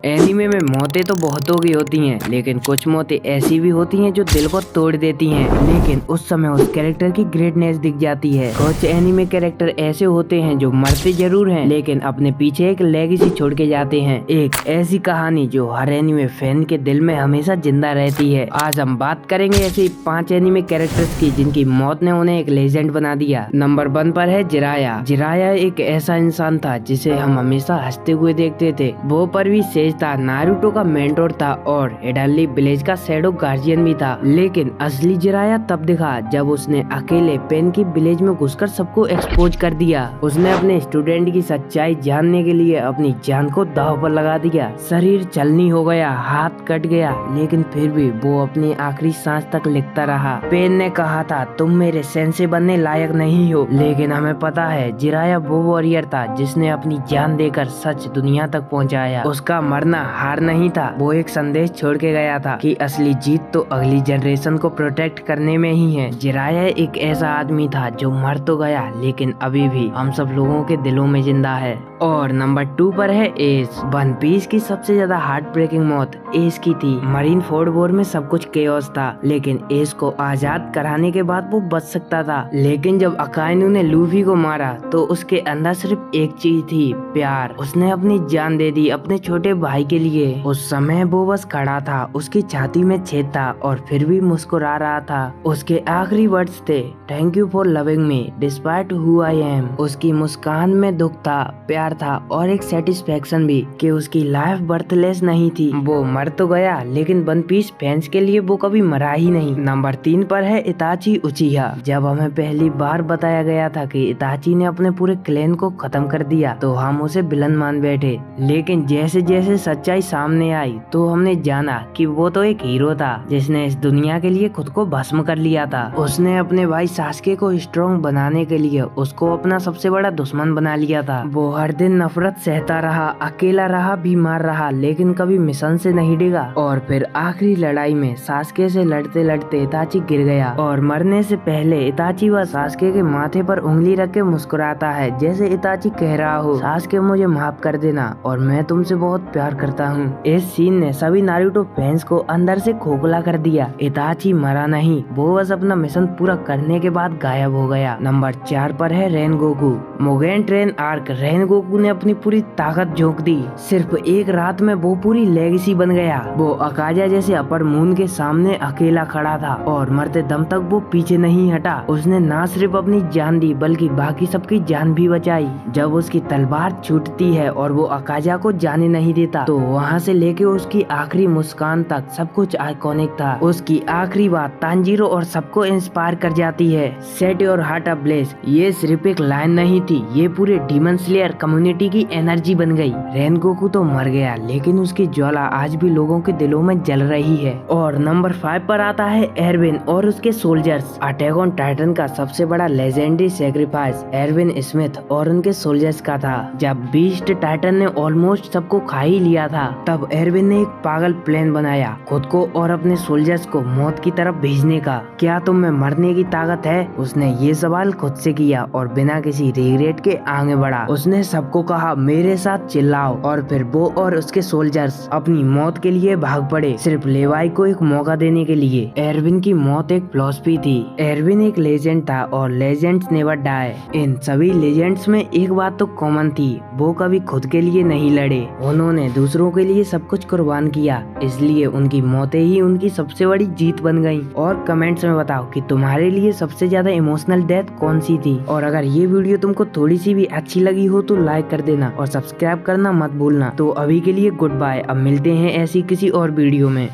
Anime में मौतें तो बहुतों की होती हैं, लेकिन कुछ मौतें ऐसी भी होती हैं जो दिल को तोड़ देती हैं। लेकिन उस समय उस कैरेक्टर की ग्रेटनेस दिख जाती है। कुछ एनीमे कैरेक्टर ऐसे होते हैं जो मरते जरूर हैं, लेकिन अपने पीछे एक लेगेसी छोड़ के जाते हैं। एक ऐसी कहानी जो हर एनीमे फैन के दिल में हमेशा जिंदा रहती है। आज हम बात करेंगे ऐसे 5 एनीमे कैरेक्टर्स की जिनकी मौत ने उन्हें एक लेजेंड बना दिया। नंबर 1 पर है जिराया। जिराया एक ऐसा इंसान था जिसे हम हमेशा हंसते हुए देखते थे। वो पर भी था, नारुतो का मेंटोर था और एडाली विलेज का शैडो गार्जियन भी था। लेकिन असली जिराया तब दिखा जब उसने अकेले पेन की विलेज में घुसकर सबको एक्सपोज कर दिया। उसने अपने स्टूडेंट की सच्चाई जानने के लिए अपनी जान को दांव पर लगा दिया। शरीर चलनी हो गया, हाथ कट गया, लेकिन फिर भी वो अपनी आखिरी सांस तक लिखता रहा। पेन ने कहा था, तुम मेरे सेंसे बनने लायक नहीं हो, लेकिन हमें पता है जिराया वो वॉरियर था जिसने अपनी जान देकर सच दुनिया तक पहुंचाया। उसका मरना हार नहीं था, वो एक संदेश छोड़ के गया था कि असली जीत तो अगली जनरेशन को प्रोटेक्ट करने में ही है। जिराया एक ऐसा आदमी था जो मर तो गया, लेकिन अभी भी हम सब लोगों के दिलों में जिंदा है। और नंबर 2 पर है एस। वन पीस की सबसे ज्यादा हार्ट ब्रेकिंग मौत एस की थी। मरीन फोर्ड वॉर में सब कुछ केओस था, लेकिन एस को आजाद कराने के बाद वो बच सकता था। लेकिन जब अकाइनु ने लूफी को मारा तो उसके अंदर सिर्फ एक चीज थी, प्यार। उसने अपनी जान दे दी अपने छोटे भाई के लिए। उस समय वो बस खड़ा था, उसकी छाती में छेद था और फिर भी मुस्कुरा रहा था। उसके आखिरी वर्ड्स थे, thank you for loving me despite who I am. उसकी मुस्कान में दुख था, प्यार था और एक सेटिस्फेक्शन भी कि उसकी लाइफ बर्थलेस नहीं थी। वो मर तो गया, लेकिन वन पीस फैंस के लिए वो कभी मरा ही नहीं। नंबर 3 पर है इताची उचिहा। जब हमें पहली बार बताया गया था कि इताची ने अपने पूरे क्लैन को खत्म कर दिया तो हम उसे विलन मान बैठे, लेकिन जैसे जैसे सच्चाई सामने आई तो हमने जाना कि वो तो एक हीरो था जिसने इस दुनिया के लिए खुद को भस्म कर लिया था। उसने अपने भाई सास्के को स्ट्रॉन्ग बनाने के लिए उसको अपना सबसे बड़ा दुश्मन बना लिया था। वो हर दिन नफरत सहता रहा, अकेला रहा, बीमार रहा, लेकिन कभी मिशन से नहीं डिगा। और फिर आखिरी लड़ाई में सास्के से लड़ते लड़ते इताची गिर गया और मरने से पहले इताची व सास्के के माथे पर उंगली रख के मुस्कुराता है, जैसे इताची कह रहा हो, सास्के मुझे माफ कर देना और मैं तुमसे बहुत प्यार करता हूँ। इस सीन ने सभी नारुतो फैंस को अंदर से खोखला कर दिया। इताची मरा नहीं, वो बस अपना मिशन पूरा करने के बाद गायब हो गया। नंबर 4 पर है Rengoku. Mugen train arc. Rengoku ने अपनी पूरी ताकत झोंक दी। सिर्फ एक रात में वो पूरी लेगेसी बन गया। वो अकाजा जैसे अपर मून के सामने अकेला खड़ा था और मरते दम तक वो पीछे नहीं हटा। उसने ना सिर्फ अपनी जान दी बल्कि बाकी सबकी जान भी बचाई। जब उसकी तलवार छूटती है और वो अकाजा को जाने नहीं देता तो वहाँ से लेके उसकी आखिरी मुस्कान तक सब कुछ आइकॉनिक था। उसकी आखिरी बात तांजीरो और सबको इंस्पायर कर जाती है, सेट योर हार्ट अब्लेज। ये सिर्फ एक लाइन नहीं थी, ये पूरे डीमन स्लेयर कम्युनिटी की एनर्जी बन गई। रेनगोकू तो मर गया, लेकिन उसकी ज्वाला आज भी लोगों के दिलों में जल रही है। और नंबर 5 पर आता है एरविन और उसके सोल्जर्स। अटैक ऑन टाइटन का सबसे बड़ा लेजेंडरी सेक्रीफाइस एरविन स्मिथ और उनके सोल्जर्स का था। जब बीस्ट टाइटन ने ऑलमोस्ट सबको खा ही लिया था, तब एरविन ने एक पागल प्लान बनाया, खुद को और अपने सोल्जर्स को मौत की तरफ भेजने का। क्या तुम में मरने की ताकत है? उसने ये सवाल खुद से किया और बिना किसी रिग्रेट के आगे बढ़ा। उसने सबको कहा, मेरे साथ चिल्लाओ, और फिर वो और उसके सोल्जर्स अपनी मौत के लिए भाग पड़े, सिर्फ लेवाई को एक मौका देने के लिए। एरविन की मौत एक फिलॉसफी थी। एरविन एक लेजेंड था और लेजेंड्स नेवर डाई। इन सभी लेजेंड्स में एक बात तो कॉमन थी, वो कभी खुद के लिए नहीं लड़े, उन्होंने दूसरों के लिए सब कुछ कुर्बान किया, इसलिए उनकी मौतें ही उनकी सबसे बड़ी जीत बन गई। और कमेंट्स में बताओ कि तुम्हारे लिए सबसे ज्यादा इमोशनल डेथ कौन सी थी। और अगर ये वीडियो तुमको थोड़ी सी भी अच्छी लगी हो तो लाइक कर देना और सब्सक्राइब करना मत भूलना। तो अभी के लिए गुड बाय, अब मिलते हैं ऐसी किसी और वीडियो में।